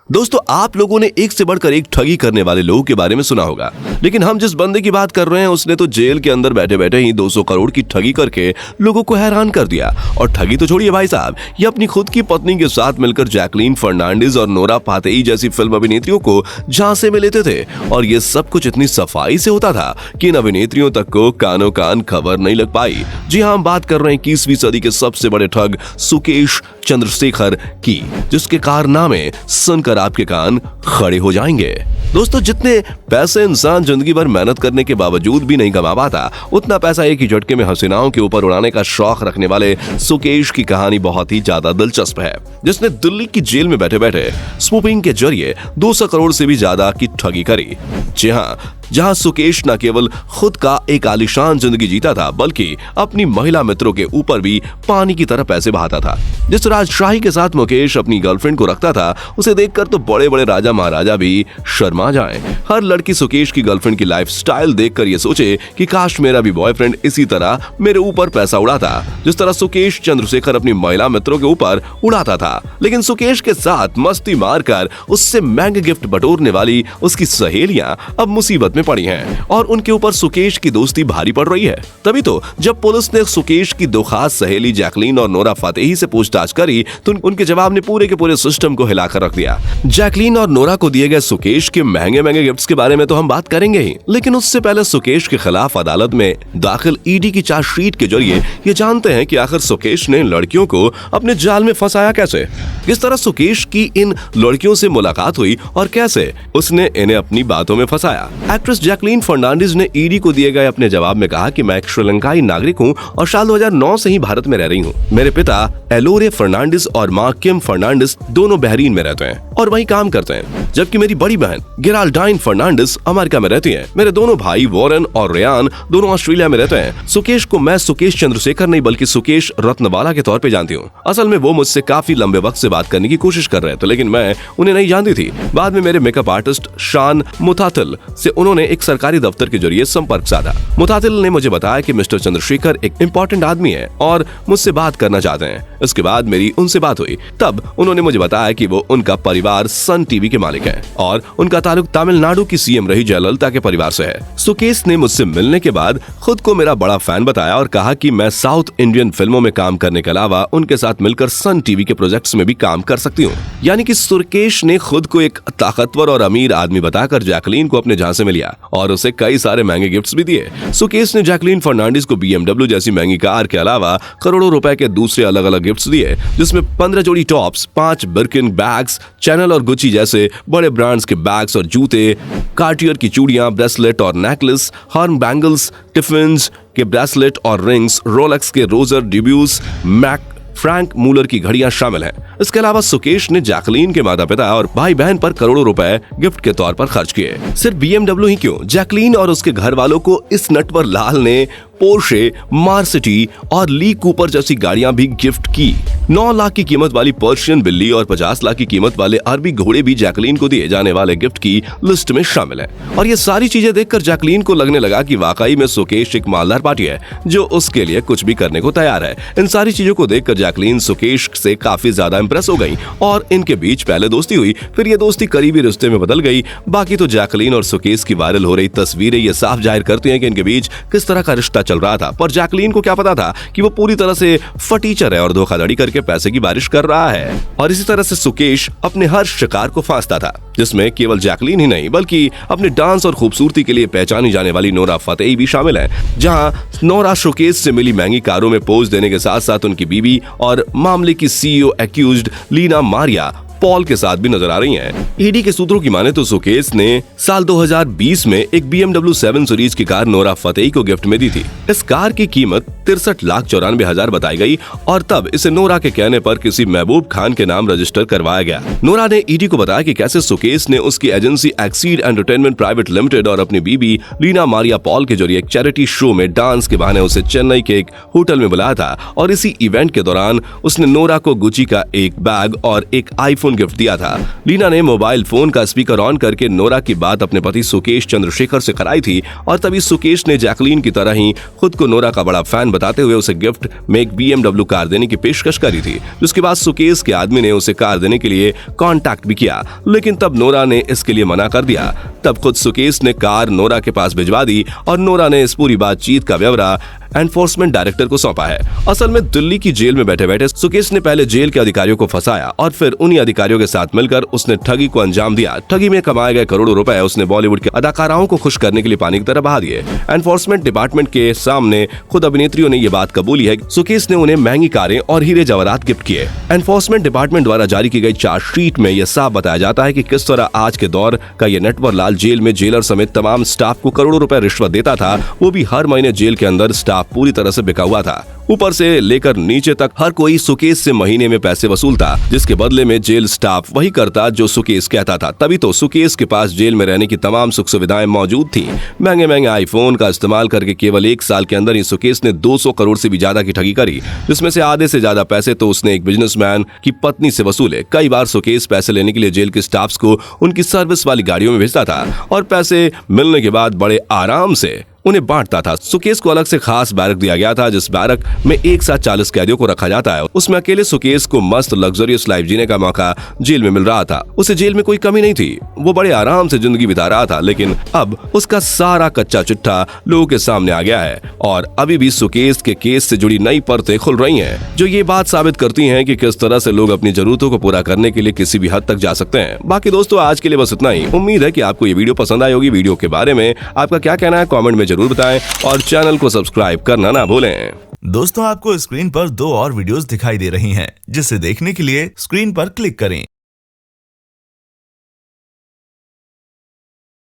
दोस्तों, आप लोगों ने एक से बढ़कर एक ठगी करने वाले लोगों के बारे में सुना होगा, लेकिन हम जिस बंदे की बात कर रहे हैं उसने तो जेल के अंदर बैठे बैठे ही 200 करोड़ की ठगी करके लोगों को हैरान कर दिया। और ठगी तो छोड़िए भाई साहब, ये अपनी खुद की पत्नी के साथ मिलकर जैकलीन फर्नांडिस और नोरा फातेही जैसी फिल्म अभिनेत्रियों को झांसे में लेते थे। और ये सब कुछ इतनी सफाई से होता था कि इन अभिनेत्रियों तक को कानो कान खबर नहीं लग पाई। जी हाँ, हम बात कर रहे हैं 21वीं सदी के सबसे बड़े ठग सुकेश चंद्रशेखर की, जिसके कारनामे सुनकर आपके कान खड़े हो जाएंगे। दोस्तों, जितने पैसे इंसान जिंदगी भर मेहनत करने के बावजूद भी नहीं कमा पाता, उतना पैसा एक ही झटके में हसीनाओं के ऊपर उड़ाने का शौक रखने वाले सुकेश की कहानी बहुत ही ज्यादा दिलचस्प है, जिसने दिल्ली की जेल में बैठे बैठे स्पूपिंग के जरिए 200 करोड़ से भी ज्यादा की ठगी करी। जी हाँ, जहां सुकेश न केवल खुद का एक आलीशान जिंदगी जीता था, बल्कि अपनी महिला मित्रों के ऊपर भी पानी की तरह पैसे बहाता था। जिस राजशाही के साथ मुकेश अपनी गर्लफ्रेंड को रखता था, उसे देखकर तो बड़े बड़े राजा महाराजा भी शर्मा जाएं। हर लड़की सुकेश की गर्लफ्रेंड की लाइफस्टाइल देखकर ये सोचे कि काश मेरा भी बॉयफ्रेंड इसी तरह मेरे ऊपर पैसा उड़ाता, जिस तरह सुकेश चंद्रशेखर अपनी महिला मित्रों के ऊपर उड़ाता था। लेकिन सुकेश के साथ मस्ती मारकर उससे महंगे गिफ्ट बटोरने वाली उसकी सहेलियां अब मुसीबत में पड़ी हैं और उनके ऊपर सुकेश की दोस्ती भारी पड़ रही है। तभी तो जब पुलिस ने सुकेश की दो खास सहेली जैकलीन और नोरा फातेही से पूछताछ करी, तो उनके जवाब ने पूरे के पूरे सिस्टम को हिलाकर रख दिया। जैकलीन और नोरा को दिए गए सुकेश के महंगे महंगे गिफ्ट्स के बारे में तो हम बात करेंगे ही, लेकिन उससे पहले सुकेश के खिलाफ अदालत में दाखिल ईडी की चार्जशीट के जरिए ये जानते हैं कि आखिर सुकेश ने लड़कियों को अपने जाल में फंसाया कैसे, किस तरह सुकेश की इन लड़कियों से मुलाकात हुई और कैसे उसने इन्हें अपनी बातों में फंसाया। एक्ट्रेस जैकलीन फर्नांडिस ने ईडी को दिए गए अपने जवाब में कहा कि मैं एक श्रीलंकाई नागरिक हूं और साल 2009 से ही भारत में रह रही हूं। मेरे पिता एलोरे फर्नांडिस और मां किम फर्नांडिस दोनों बहरीन में रहते हैं और वहीं काम करते हैं, जबकि मेरी बड़ी बहन गिराल्डाइन फर्नांडिस अमेरिका में रहती है। मेरे दोनों भाई वॉरेन और रेयान दोनों ऑस्ट्रेलिया में रहते हैं। सुकेश को मैं सुकेश चंद्रशेखर नहीं बल्कि सुकेश रत्नवाला के तौर पे जानती हूँ। असल में वो मुझसे काफी लंबे वक्त से बात करने की कोशिश कर रहे थे, लेकिन मैं उन्हें नहीं जानती थी। बाद में मेरे मेकअप आर्टिस्ट शान मुतातिल से उन्होंने एक सरकारी दफ्तर के जरिए संपर्क साधा। मुतातिल ने मुझे बताया कि मिस्टर चंद्रशेखर एक इम्पोर्टेंट आदमी है और मुझसे बात करना चाहते हैं। इसके बाद मेरी उनसे बात हुई, तब उन्होंने मुझे बताया कि वो उनका परिवार सन टीवी के मालिक हैं और उनका ताल्लुक तमिलनाडु की सीएम रही जयललिता के परिवार से है। सुकेश ने मुझसे मिलने के बाद खुद को मेरा बड़ा फैन बताया और कहा कि मैं साउथ इंडियन फिल्मों में काम करने के अलावा उनके साथ मिलकर सन टीवी के प्रोजेक्ट्स में भी काम कर सकती हूँ। यानी कि सुकेश ने खुद को एक ताकतवर और अमीर आदमी बताकर जैकलीन को अपने झांसे में लिया और उसे कई सारे महंगे गिफ्ट्स भी दिए। सुकेश ने जैकलीन फर्नांडिस को BMW जैसी महंगी कार के अलावा करोड़ों रुपए के दूसरे अलग अलग गिफ्ट्स दिए, जिसमें 15 जोड़ी टॉप्स, 5 बिर्किन बैग्स, चैनल और गुच्ची जैसे बड़े ब्रांड्स के बैग्स और जूते, कार्टियर की चूड़ियां, ब्रेसलेट और नेकलेस, हॉर्न बैंगल्स, टिफिन्स के ब्रेसलेट और रिंग्स, रोलेक्स के रोजर ड्यूब्यूस, मैक फ्रैंक मूलर की घड़ियां शामिल हैं। इसके अलावा सुकेश ने जैकलीन के माता पिता और भाई बहन पर करोड़ों रुपए गिफ्ट के तौर पर खर्च किए। सिर्फ BMW ही क्यों, जैकलीन और उसके घर वालों को इस नटवर लाल ने पोर्शे, मार्सिटी और ली कूपर जैसी गाड़ियां भी गिफ्ट की। 9 लाख की कीमत वाली पर्शियन बिल्ली और 50 लाख की कीमत वाले अरबी घोड़े भी जैकलीन को दिए जाने वाले गिफ्ट की लिस्ट में शामिल है। और ये सारी चीजें देखकर जैकलीन को लगने लगा कि वाकई में सुकेश एक मालदार पार्टी है जो उसके लिए कुछ भी करने को तैयार है। इन सारी चीजों को देखकर जैकलीन सुकेश से काफी ज्यादा इंप्रेस हो गई और इनके बीच पहले दोस्ती हुई, फिर ये दोस्ती करीबी रिश्ते में बदल गई। बाकी तो जैकलीन और सुकेश की वायरल हो रही तस्वीरें ये साफ जाहिर करती हैं कि इनके बीच किस तरह का रिश्ता चल रहा था। पर जैकलीन को क्या पता था कि वो पूरी तरह से फटीचर है और धोखाधड़ी करके पैसे की बारिश कर रहा है। और इसी तरह से सुकेश अपने हर शिकार को फांसता था, जिसमें केवल जैकलीन ही नहीं बल्कि अपने डांस और खूबसूरती के लिए पहचानी जाने वाली नोरा फातेही भी शामिल है। जहां नोरा सुकेश से मिली महंगी कारों में पोज देने के साथ साथ उनकी बीवी और मामले की CEO एक्यूज्ड लीना मारिया पॉल के साथ भी नजर आ रही हैं। ईडी के सूत्रों की माने तो सुकेश ने साल 2020 में एक BMW 7 सीरीज की कार नोरा फातेही को गिफ्ट में दी थी। इस कार की कीमत 63,94,000 बताई गई और तब इसे नोरा के कहने पर किसी महबूब खान के नाम रजिस्टर करवाया गया। नोरा ने ईडी को बताया कि कैसे सुकेश ने उसकी agency exceed entertainment private limited और अपनी बीबी लीना मारिया पॉल के जरिए एक चैरिटी शो में डांस के बहाने उसे चेन्नई के एक होटल में बुलाया था और इसी इवेंट के दौरान उसने नोरा को गुची का एक बैग और एक iPhone फोन गिफ्ट दिया था। लीना ने मोबाइल फोन का स्पीकर ऑन करके नोरा की बात अपने पति सुकेश चंद्रशेखर से कराई थी और तभी सुकेश ने जैकलीन की तरह ही खुद को नोरा का बड़ा फैन बताते हुए उसे गिफ्ट में एक BMW कार देने की पेशकश करी थी। जिसके बाद सुकेश के आदमी ने उसे कार देने के लिए कांटेक्ट भी किया, लेकिन तब नोरा ने इसके लिए मना कर दिया। तब खुद सुकेश ने कार नोरा के पास भिजवा दी और नोरा ने इस पूरी बातचीत का ब्यौरा एनफोर्समेंट डायरेक्टर को सौंपा है। असल में दिल्ली की जेल में बैठे बैठे सुकेश ने पहले जेल के अधिकारियों को फंसाया और फिर उन्हीं अधिकारियों के साथ मिलकर उसने ठगी को अंजाम दिया। ठगी में कमाए गए करोड़ों रुपए उसने बॉलीवुड के अदाकाराओं को खुश करने के लिए पानी की तरह बहा दिए। एनफोर्समेंट डिपार्टमेंट के सामने खुद अभिनेत्रियों ने ये बात कबूली है कि सुकेश ने उन्हें महंगी कारें और हीरे जवाहरात गिफ्ट किए। एनफोर्समेंट डिपार्टमेंट द्वारा जारी की गई चार्जशीट में यह साफ बताया जाता है कि किस तरह आज के दौर का ये नटवर लाल जेल में जेलर समेत तमाम स्टाफ को करोड़ों रुपए रिश्वत देता था। वो भी हर महीने जेल के अंदर स्टाफ पूरी तरह से बिका हुआ था। ऊपर से लेकर नीचे तक हर कोई सुकेश से महीने में पैसे वसूलता, जिसके बदले में जेल स्टाफ वही करता जो सुकेश कहता था। तभी तो सुकेश के पास जेल में रहने की तमाम सुख सुविधाएं मौजूद थी। महंगे महंगे आईफोन का इस्तेमाल करके केवल 1 साल के अंदर ही सुकेश ने 200 करोड़ से भी ज्यादा की ठगी करी, जिसमें से आधे से ज्यादा पैसे तो उसने एक बिजनेसमैन की पत्नी से वसूले। कई बार सुकेश पैसे लेने के लिए जेल के स्टाफ्स को उनकी सर्विस वाली गाड़ियों में भेजता था और पैसे मिलने के बाद बड़े आराम से उन्हें बांटता था। सुकेश को अलग से खास बैरक दिया गया था, जिस बैरक में एक साथ 40 कैदियों को रखा जाता है। उसमें अकेले सुकेश को मस्त लग्जरियस लाइफ जीने का मौका जेल में मिल रहा था। उसे जेल में कोई कमी नहीं थी, वो बड़े आराम से जिंदगी बिता रहा था। लेकिन अब उसका सारा कच्चा चिट्ठा लोगों के सामने आ गया है और अभी भी सुकेश के केस से जुड़ी नई परतें खुल रही हैं, जो ये बात साबित करती हैं कि किस तरह से लोग अपनी जरूरतों को पूरा करने के लिए किसी भी हद तक जा सकते हैं। बाकी दोस्तों, आज के लिए बस इतना ही। उम्मीद है कि आपको ये वीडियो पसंद आई होगी। वीडियो के बारे में आपका क्या कहना है कमेंट में जरूर बताएं और चैनल को सब्सक्राइब करना ना भूलें। दोस्तों, आपको स्क्रीन पर 2 और वीडियोस दिखाई दे रही हैं, जिसे देखने के लिए स्क्रीन पर क्लिक करें।